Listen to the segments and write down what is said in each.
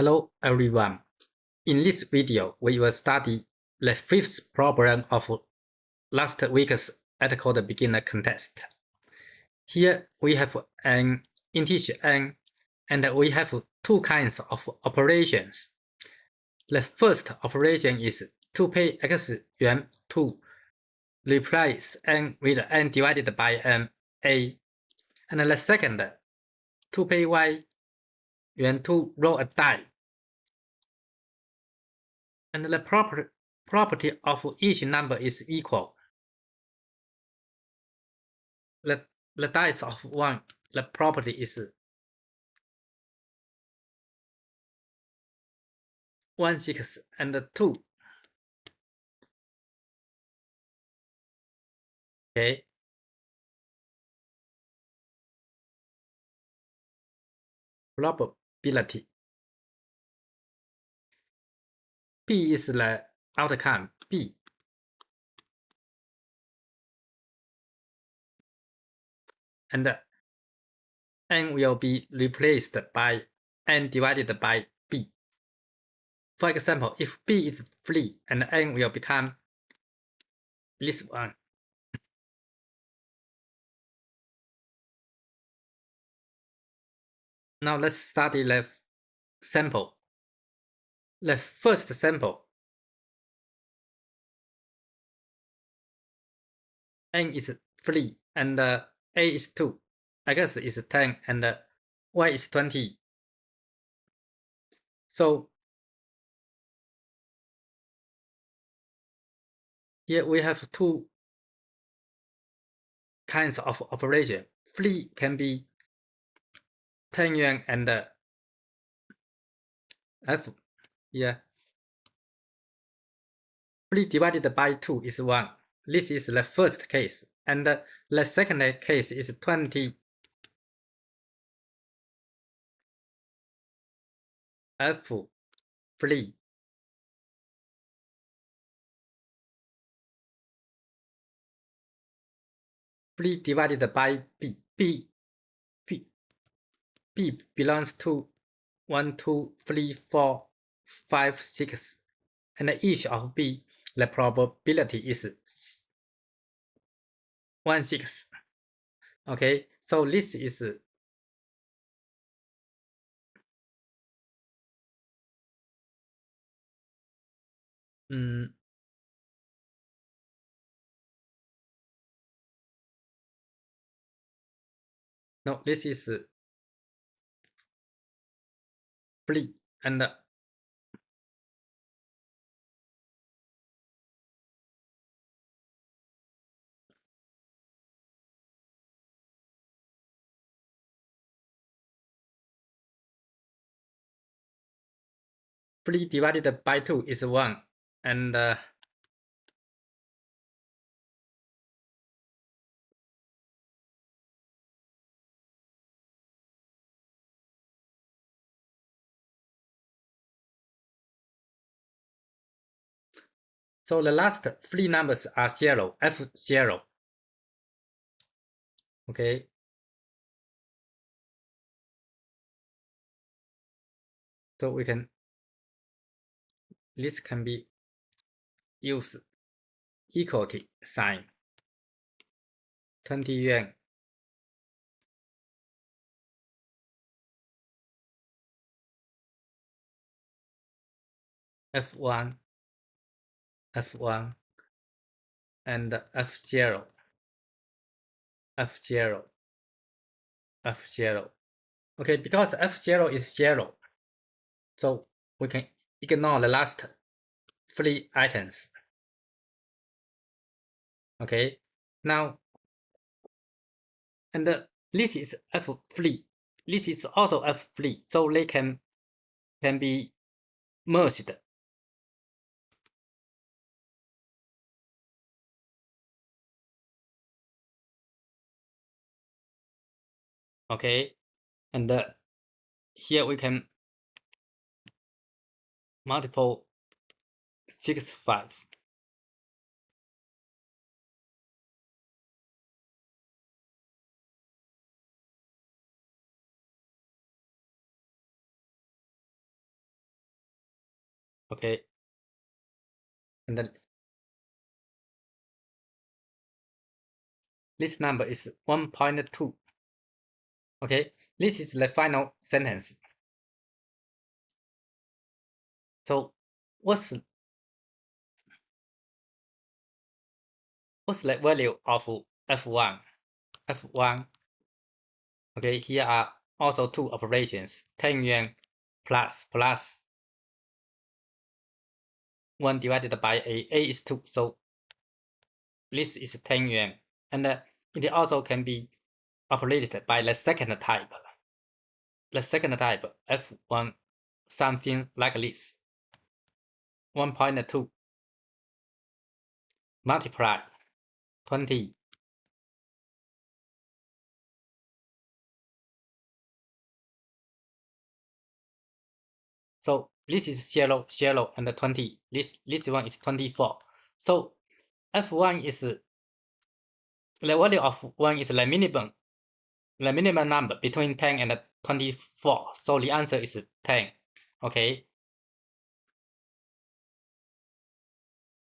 Hello everyone. In this video, we will study the fifth problem of last week's AtCoder beginner contest. Here we have an integer n, and we have two kinds of operations. The first operation is to pay x yuan to replace n with n divided by n a, and the second to pay y yuan to roll a die. And the property of each number is equal. The dice of 1, the property is 1, 6, and 2. Okay. Probability. B is the outcome. B. And n will be replaced by n divided by b. For example, if b is 3, and n will become this one. Now let's study the sample. The first sample, n is 3 and a is 2, x is 10 and y is 20. So here we have two kinds of operation. 3 can be 10 yuan and f. Yeah. 3 divided by 2 is 1. This is the first case. And the second case is 20 f 3. Divided by b. B belongs to 1, 2, 3, 4, 5, 6. And each of b, the probability is 1, 6. Okay, so this is no, this is 3 and 3 divided by 2 is 1, and so the last 3 numbers are 0, f0. Okay. So this can be used equality sign. 20 yuan. F1, F1, and F0, F0, F0. Okay, because F0 is 0, so we can ignore the last 3 items. Okay, now, and this is F3. This is also F3, so they can be merged. Okay, and here we can multiple 6, 5. Okay, and then this number is 1.2. Okay, this is the final sentence. So what's the value of f1? f1. Okay, here are also two operations: 10 yuan plus 1 divided by a is 2. So this is 10 yuan, and it also can be operated by the second type. The second type, f1, something like this: 1.2 multiply 20. So this is 0, 0, and 20. This one is 24. So f1 is the value of 1 is the minimum number between 10 and 24. So the answer is 10. Okay.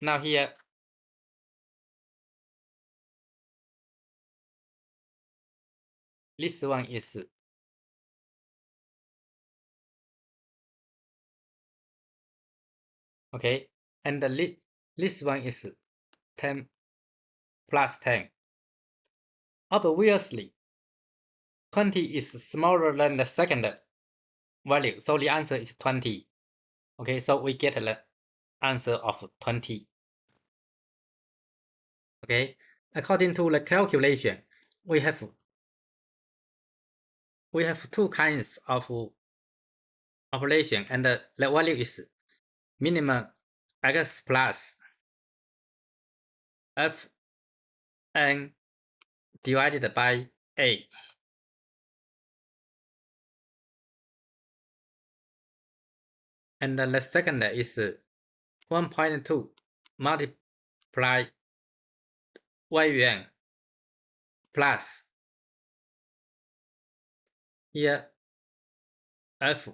Now here, this one is okay, and this one is 10 plus 10. Obviously, 20 is smaller than the second value, so the answer is 20. Okay, so we get the answer of 20. Okay, according to the calculation, we have two kinds of operation, and the value is minimum x plus fn divided by a. And the second is 1.2 multiply y yuan plus here f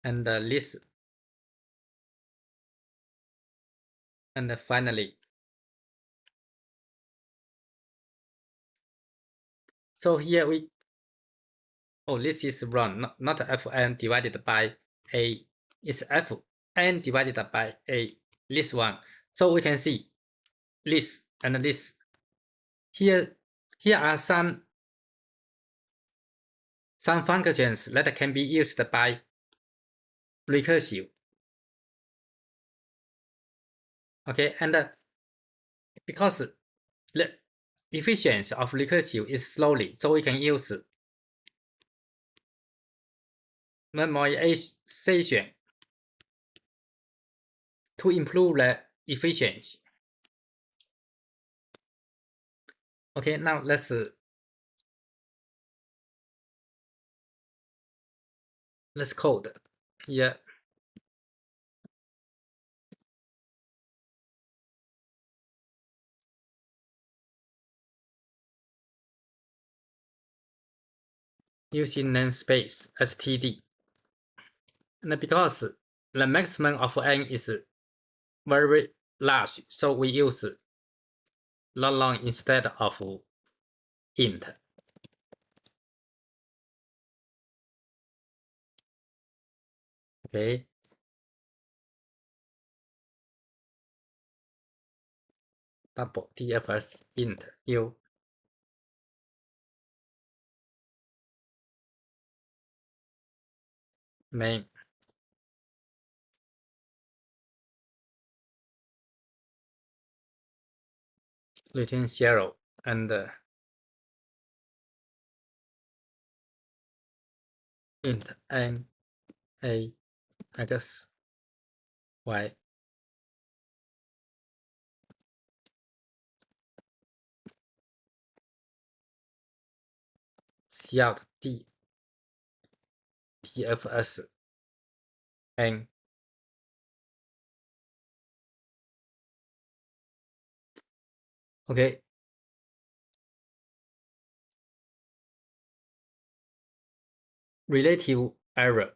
and this, and finally. So here we, oh, this is wrong, not fn divided by a, it's fn divided by a, this one. So we can see this and this. Here are some functions that can be used by recursive. Okay, and because the efficiency of recursive is slowly, so we can use memoization to improve the efficiency. Okay, now let's code here. Using namespace std, and because the maximum of n is very large, so we use long instead of int. Okay. Double dfs int u main return 0 and int n a x y cout dfs n. Okay. relative error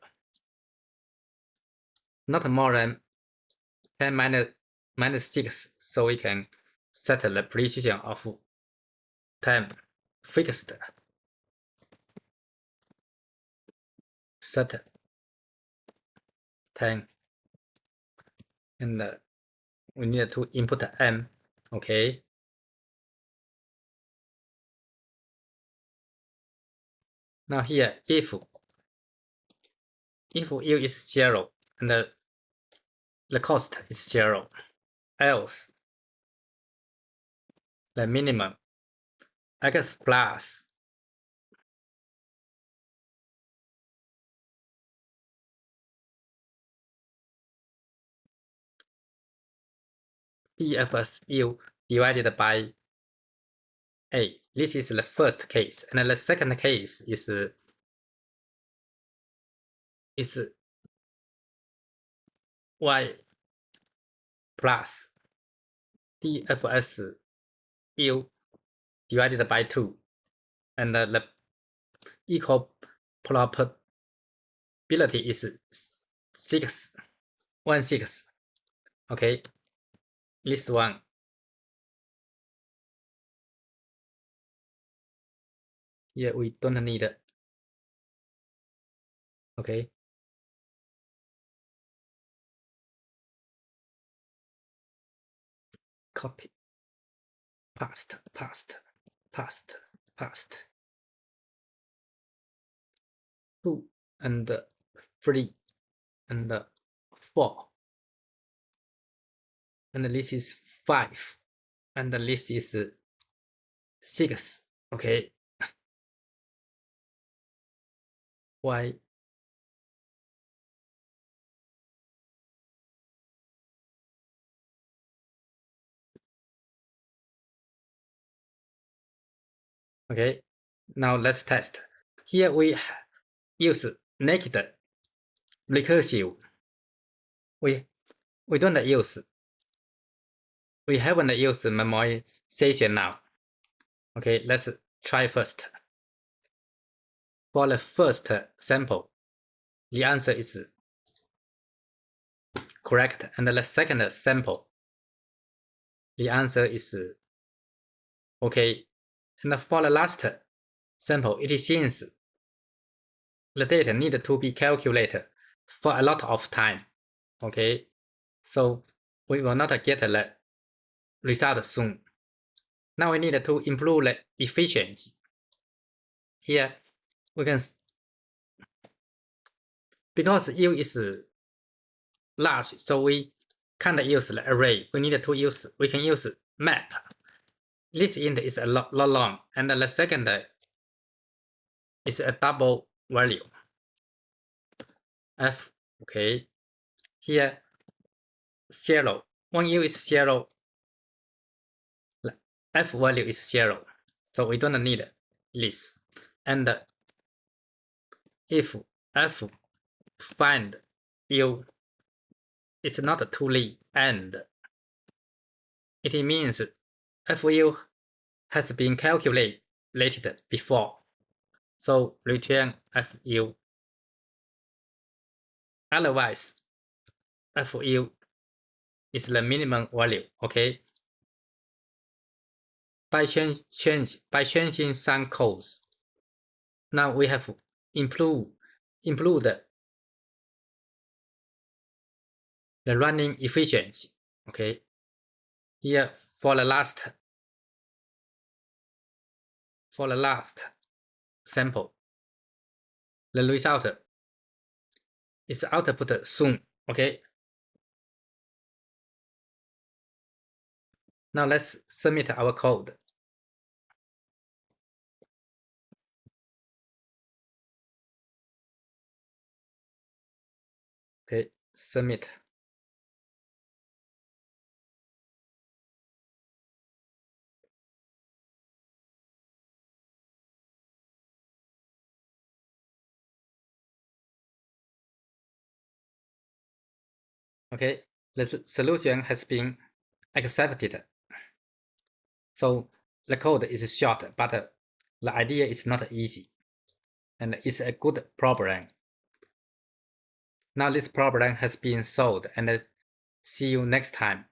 not more than 10 minus 6, so we can set the precision of time fixed. Set 10, and we need to input m. Okay. Now here, if u is 0 and the cost is 0, else the minimum x plus bfsu divided by a. This is the first case, and the second case is y plus dfsu divided by 2, and the equal probability is 6, 1 6. Okay, this one. Here we don't need it. Okay. Copy. Paste. 2 and 3 and 4. And this is 5. And this is 6. Okay. Y okay. Now let's test. Here we use naked recursive. We don't use. We haven't used memorization now. Okay, let's try first. For the first sample, the answer is correct, and the second sample, the answer is okay. And for the last sample, it seems the data need to be calculated for a lot of time. Okay, so we will not get the result soon. Now we need to improve the efficiency. Here we can, because U is large, so we can't use the array. We can use map. This int is a lot long, and the second is a double value. F, okay. Here 0. When U is 0, the F value is 0. So we don't need this. And if F find U is not truly and, it means FU has been calculated before. So return FU. Otherwise, FU is the minimum value. Okay. By changing some codes, now we have improved the running efficiency. Okay. Here for the last sample, the result is output soon. Okay. Now let's submit our code. Okay, submit. Okay, the solution has been accepted. So the code is short, but the idea is not easy. and it's a good problem. Now this problem has been solved, and see you next time.